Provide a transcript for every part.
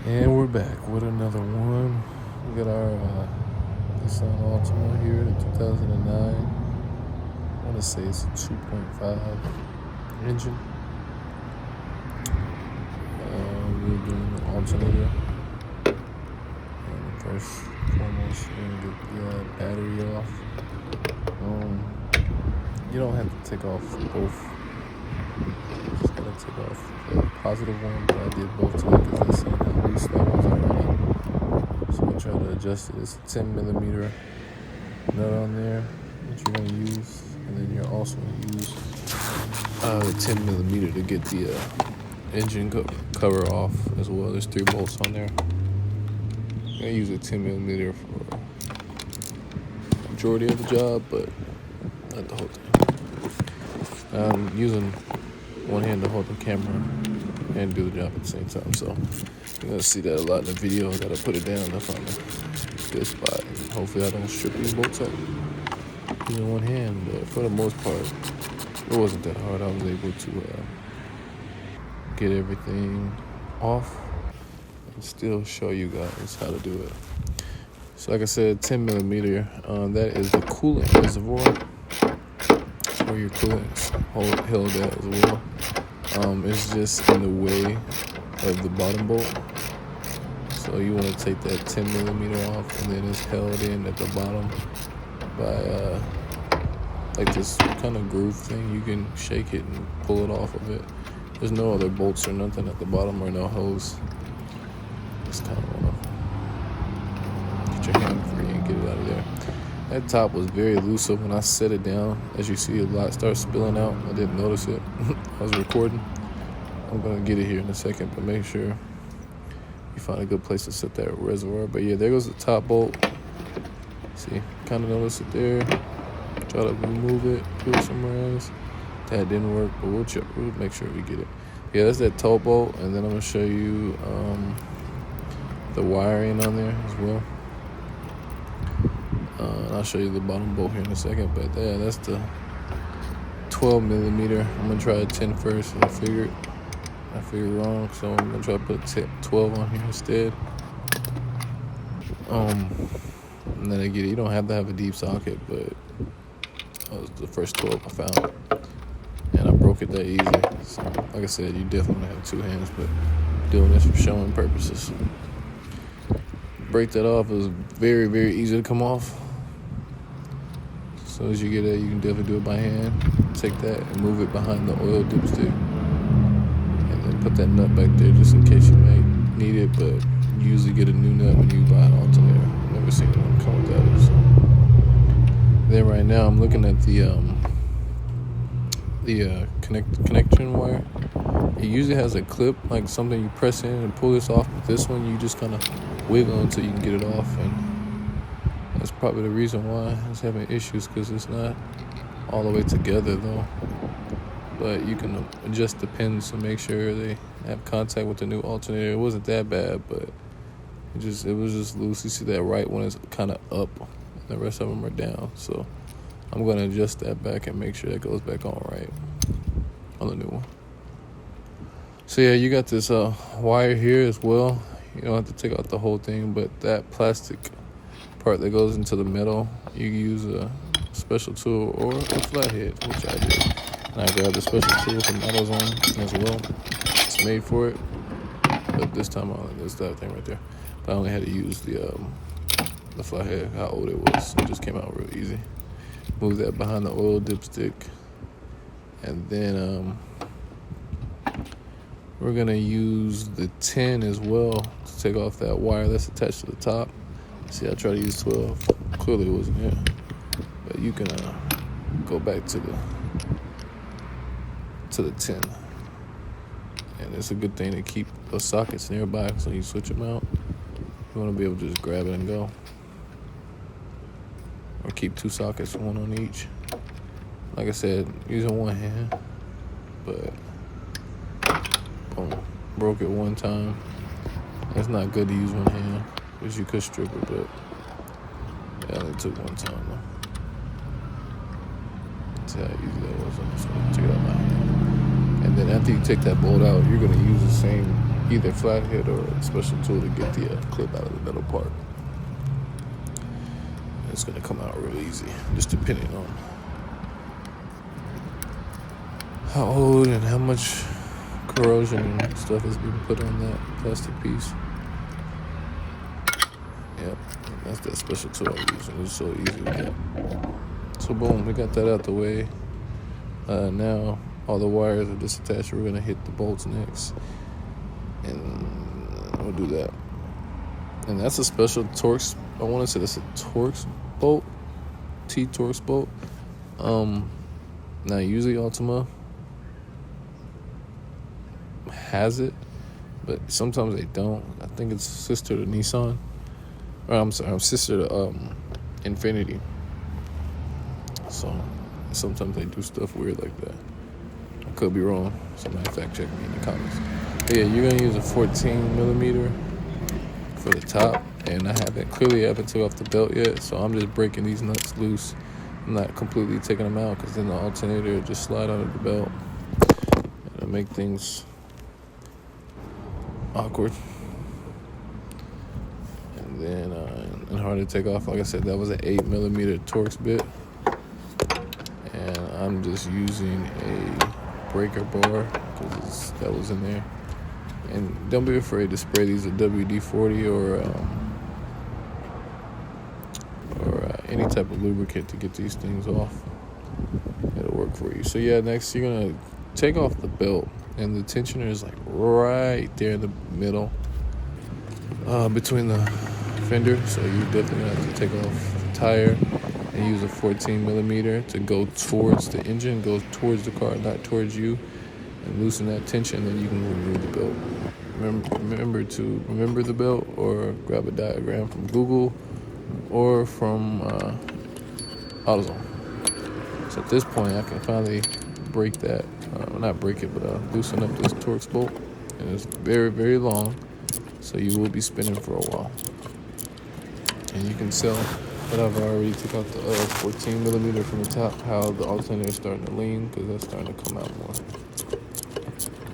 And we're back with another one. We got our Nissan Altima here, the 2009. I want to say it's a 2.5 engine. We're doing the alternator. And first and foremost, we're going to get the battery off. You don't have to take off both. Just gotta take off the positive one, but I did both today because I seen how loose that was already. So I try to adjust it. It's a 10 millimeter nut on there that you're gonna use, and then you're also gonna use the 10 millimeter to get the engine cover off as well. There's 3 bolts on there. I'm gonna use a 10 millimeter for the majority of the job, but not the whole thing. I'm using one hand to hold the camera and do the job at the same time, so you're gonna see that a lot in the video. I gotta put it down to find a good spot. And hopefully I don't strip these bolts up using one hand, but for the most part it wasn't that hard. I was able to get everything off and still show you guys how to do it. So like I said, 10 millimeter, that is the coolant reservoir where your coolant's held at as well. It's just in the way of the bottom bolt, so you want to take that 10 millimeter off, and then it's held in at the bottom by like this kind of groove thing. You can shake it and pull it off of it. There's no other bolts or nothing at the bottom, or no hose. Just kind of want to get your hand free and get it out of there. That top was very loose, so when I set it down, as you see, a lot starts spilling out. I didn't notice it. I was recording. I'm going to get it here in a second, but make sure you find a good place to set that reservoir. But yeah, there goes the top bolt. See, kind of notice it there. Try to remove it, put it somewhere else. That didn't work, but we'll make sure we get it. Yeah, that's that toe bolt, and then I'm going to show you the wiring on there as well. I'll show you the bottom bolt here in a second, but yeah, that's the 12 millimeter. I'm gonna try a 10 first. I figured wrong, so I'm gonna try to put 12 on here instead. And then again, you don't have to have a deep socket, but that was the first 12 I found, and I broke it that easy. So like I said, you definitely have 2 hands, but doing this for showing purposes. Break that off. It was very, very easy to come off. As soon as you get it, you can definitely do it by hand. Take that and move it behind the oil dipstick, and then put that nut back there just in case you may need it, but you usually get a new nut when you buy an alternator. I've never seen one come without it. So. Then right now I'm looking at the connection wire. It usually has a clip, like something you press in and pull this off, but this one you just kind of wiggle until you can get it off, and that's probably the reason why it's having issues, because it's not all the way together though. But you can adjust the pins to make sure they have contact with the new alternator. It wasn't that bad, but it was just loose. You see that right one is kind of up, and the rest of them are down. So I'm going to adjust that back and make sure that goes back on right on the new one. So yeah, you got this wire here as well. You don't have to take out the whole thing, but that plastic part that goes into the metal, you use a special tool or a flathead, which I did. And I grabbed a special tool from AutoZone as well. It's made for it, but this time there's that thing right there. But I only had to use the flathead, how old it was. It just came out real easy. Move that behind the oil dipstick, and then we're gonna use the 10 as well to take off that wire that's attached to the top. See, I tried to use 12. Clearly it wasn't here. But you can go back to the 10. And it's a good thing to keep those sockets nearby, so you switch them out. You want to be able to just grab it and go. Or keep 2 sockets, one on each. Like I said, using one hand. But boom, broke it one time. It's not good to use one hand, because you could strip it, but yeah, it took one time though. See how easy that was. I'm just gonna take it out my hand. And then after you take that bolt out, you're gonna use the same either flathead or a special tool to get the clip out of the middle part. It's gonna come out real easy, just depending on how old and how much corrosion and stuff has been put on that plastic piece. Yep, that's that special tool I'm using. It's so easy to get. So boom, we got that out the way. Now all the wires are just attached. We're gonna hit the bolts next, and we'll do that. And that's a special Torx. I want to say that's a Torx bolt, T-Torx bolt. Now usually Altima has it, but sometimes they don't. I think it's sister to Nissan. Or I'm sorry, sister to Infinity. So sometimes they do stuff weird like that. I could be wrong. Somebody fact check me in the comments. But yeah, you're gonna use a 14 millimeter for the top, and I haven't took off the belt yet, so I'm just breaking these nuts loose. I'm not completely taking them out, because then the alternator will just slide under the belt and it'll make things awkward and then and hard to take off. Like I said, that was an 8 millimeter Torx bit, and I'm just using a breaker bar because that was in there. And don't be afraid to spray these with WD-40 or any type of lubricant to get these things off. It'll work for you. So yeah, next you're gonna take off the belt, and the tensioner is like right there in the middle between the fender. So you're definitely gonna have to take off the tire and use a 14 millimeter to go towards the engine, go towards the car, not towards you, and loosen that tension. Then you can remove the belt. Remember the belt, or grab a diagram from Google or from AutoZone. So at this point, I can finally break that, not break it, but loosen up this Torx bolt. And it's very, very long, so you will be spinning for a while. And you can tell that I've already took out the 14 millimeter from the top, how the alternator is starting to lean, because that's starting to come out more.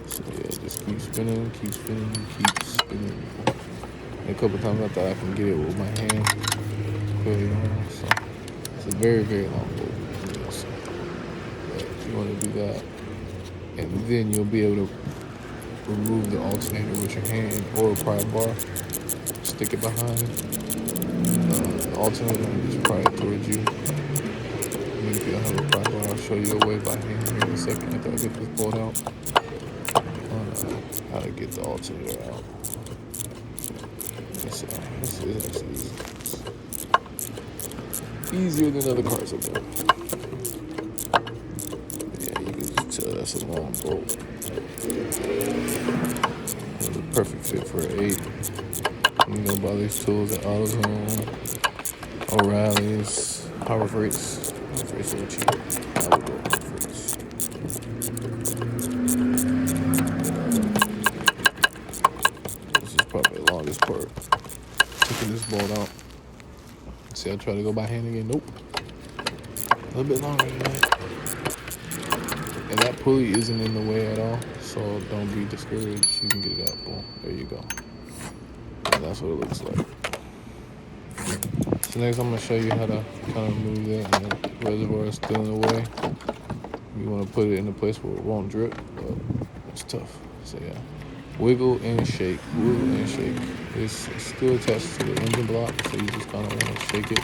So yeah, just keep spinning, keep spinning, keep spinning. And a couple times I thought I can get it with my hand. Clearly wrong. So it's a very, very long bolt. So you want to do that, and then you'll be able to remove the alternator with your hand or a pry bar. Stick it behind the alternator and just pry it towards you. And if you don't have a pry bar, I'll show you a way by hand here in a second after I get this bolt out on how to get the alternator out. This is actually easier than other cars I've done. Yeah, you can just tell that's a long bolt. It's a perfect fit for an 8. You can go buy these tools at AutoZone, O'Reilly's, Harbor Freight's. Harbor Freight's a little cheap. I would go with Harbor Freight's. This is probably the longest part. Taking this bolt out. See, I try to go by hand again. Nope. A little bit longer than that. And that pulley isn't in the way at all, so don't be discouraged. You can get it out. Boom. There you go. And that's what it looks like. So next I'm going to show you how to kind of move that, and the reservoir is still in the way. You want to put it in a place where it won't drip, but it's tough. So yeah. Wiggle and shake. Wiggle and shake. It's still attached to the engine block, so you just kind of want to shake it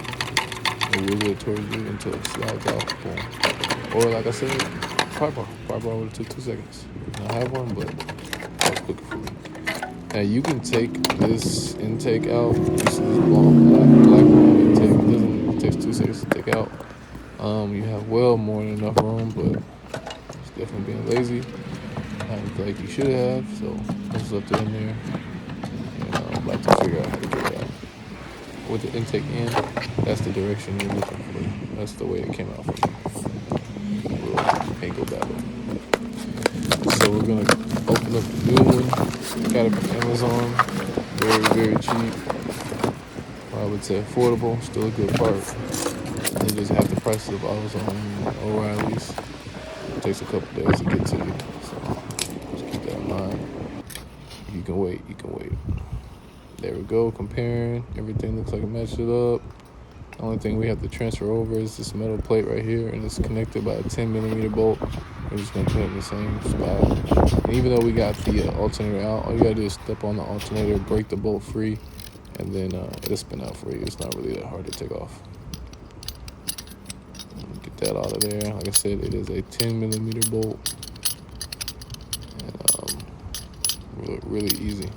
and wiggle it towards you until it slides off. Boom. Or like I said, pry bar. Pry bar would have took 2 seconds. I have one, but that's quicker for me. Now you can take this intake out. This long black intake. It takes 2 seconds to take out. You have well more than enough room, but it's definitely being lazy. I feel like you should have, so this is up to in there. And I'm about to figure out how to get it out. With the intake in, that's the direction you're looking for. That's the way it came out for me. Can't go back. So we're gonna open up the new one. Got it from Amazon. Very, very cheap. I would say affordable. Still a good part. They just have the prices of AutoZone and O'Reilly's. It takes a couple days to get to you. So just keep that in mind. If you can wait. There we go, comparing. Everything looks like it matched it up. The only thing we have to transfer over is this metal plate right here, and it's connected by a 10mm bolt. We're just gonna put it in the same spot. And even though we got the alternator out, all you gotta do is step on the alternator, break the bolt free, and then it'll spin out for you. It's not really that hard to take off. Get that out of there. Like I said, it is a 10mm bolt, and really easy.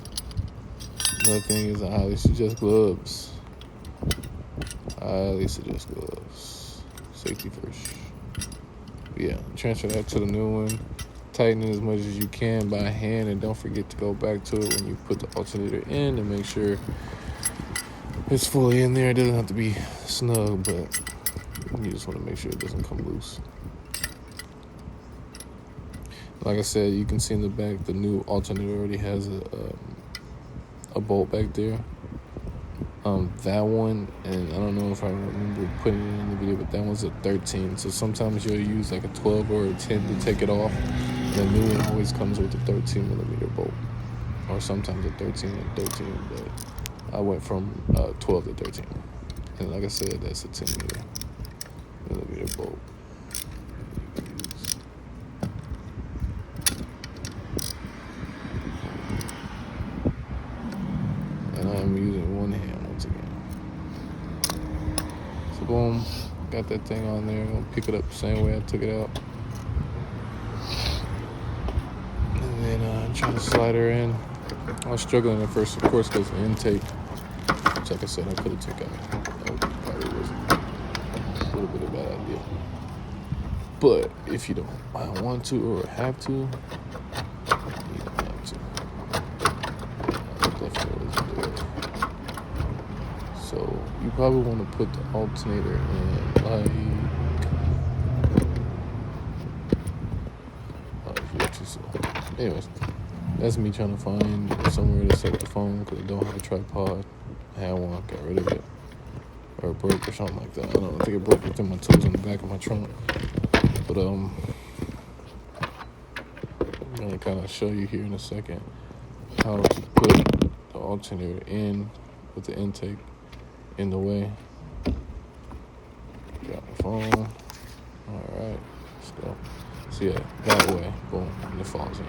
Another thing is I highly suggest gloves. Safety first. But yeah, transfer that to the new one. Tighten it as much as you can by hand, and don't forget to go back to it when you put the alternator in and make sure it's fully in there. It doesn't have to be snug, but you just want to make sure it doesn't come loose. Like I said, you can see in the back the new alternator already has a bolt back there. That one, and I don't know if I remember putting it in the video, but that one's a 13. So sometimes you'll use like a 12 or a 10 to take it off. The new one always comes with a 13mm bolt, or sometimes a 13 and 13. But I went from 12 to 13, and like I said, that's a 10mm bolt. And I'm using one hand once again. So boom, got that thing on there. I'm gonna pick it up the same way I took it out. And then I'm trying to slide her in. I was struggling at first, of course, because the intake, which like I said, I could have taken out. That probably wasn't a little bit of a bad idea. But if you don't want to or have to, you don't have to. Definitely doesn't do it. So you probably want to put the alternator in like, anyways, that's me trying to find somewhere to set the phone because I don't have a tripod. I had one, got rid of it, or it broke or something like that. I don't know, I think it broke within my tools in the back of my trunk. But I'm gonna kind of show you here in a second how to put the alternator in with the intake in the way. Got my phone. All right, let's go. So yeah, that way, boom, and it falls in.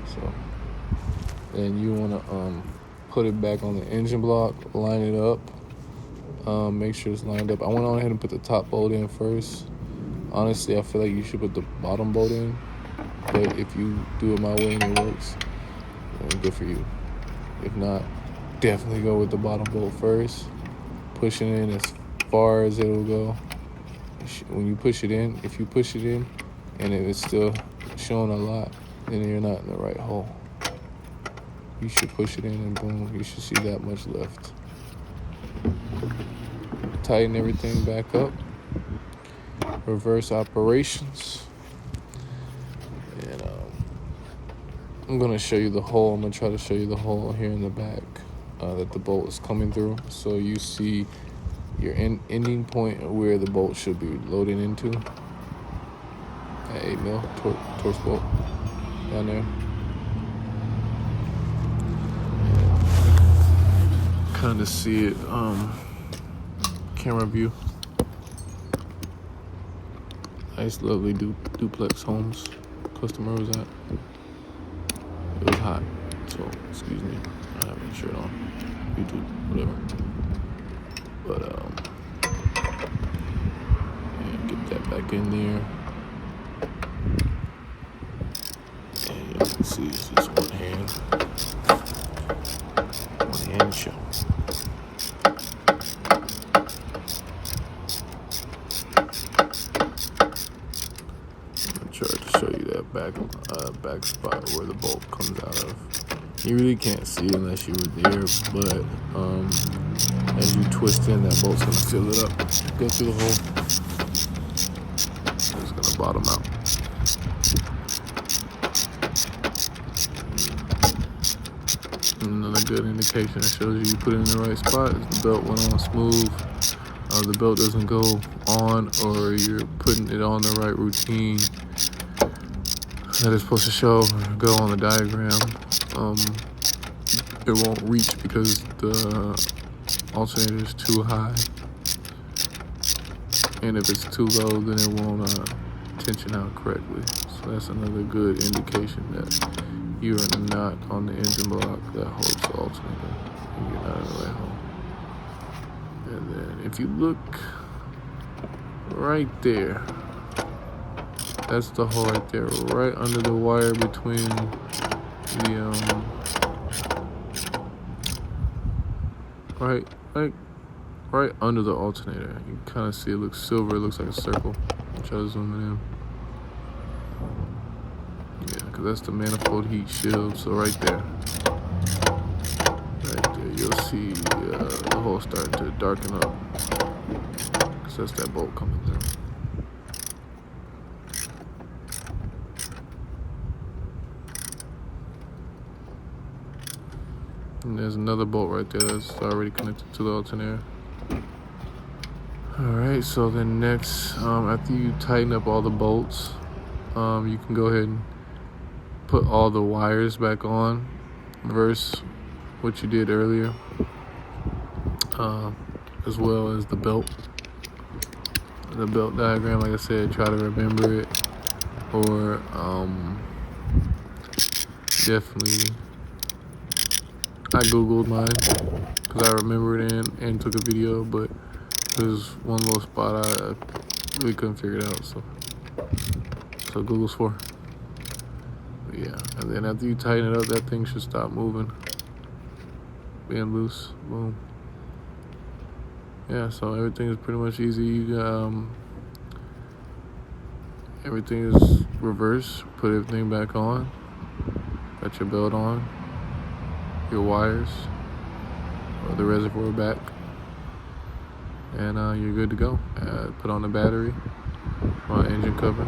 So then you want to put it back on the engine block, line it up, make sure it's lined up. I went on ahead and put the top bolt in first. Honestly, I feel like you should put the bottom bolt in, but if you do it my way and it works, then good for you. If not, definitely go with the bottom bolt first. Push it in as far as it'll go. When you push it in, if you push it in and if it's still showing a lot, then you're not in the right hole. You should push it in and boom, you should see that much left. Tighten everything back up. Reverse operations. And I'm going to show you the hole. I'm going to try to show you the hole here in the back that the bolt is coming through. So you see your ending point where the bolt should be loading into. At 8mm Torx bolt down there. Kind of see it camera view. Nice, lovely duplex homes customer was at. It was hot, so excuse me. I have my shirt on. YouTube, whatever. But yeah, get that back in there. And you can see it's just one hand show. Try to show you that back spot where the bolt comes out of. You really can't see it unless you were there, but as you twist in, that bolt's gonna fill it up, go through the hole. It's gonna bottom out. Another good indication that shows you put it in the right spot is the belt went on smooth. The belt doesn't go on, or you're putting it on the right routine that is supposed to show or go on the diagram. it won't reach because the alternator is too high, and if it's too low, then it won't tension out correctly. So that's another good indication that you are not on the engine block that holds the alternator, and you're not in the right hole. And then if you look right there, that's the hole right there, right under the wire between the right under the alternator. You can kind of see it looks silver. It looks like a circle. I'll try to zoom in. Yeah, because that's the manifold heat shield. So right there, you'll see the hole starting to darken up, because that's that bolt coming through. And there's another bolt right there that's already connected to the alternator. Alright, so then next, after you tighten up all the bolts, you can go ahead and put all the wires back on versus what you did earlier, as well as the belt. The belt diagram, like I said, try to remember it, or definitely, I googled mine because I remembered it and took a video, but there's one little spot I really couldn't figure it out, so Google's for. But yeah, and then after you tighten it up, that thing should stop moving, being loose. Boom. Yeah, so everything is pretty much easy. Everything is reversed. Put everything back on. Got your belt on, your wires, or the reservoir back, and you're good to go. Put on the battery, on engine cover.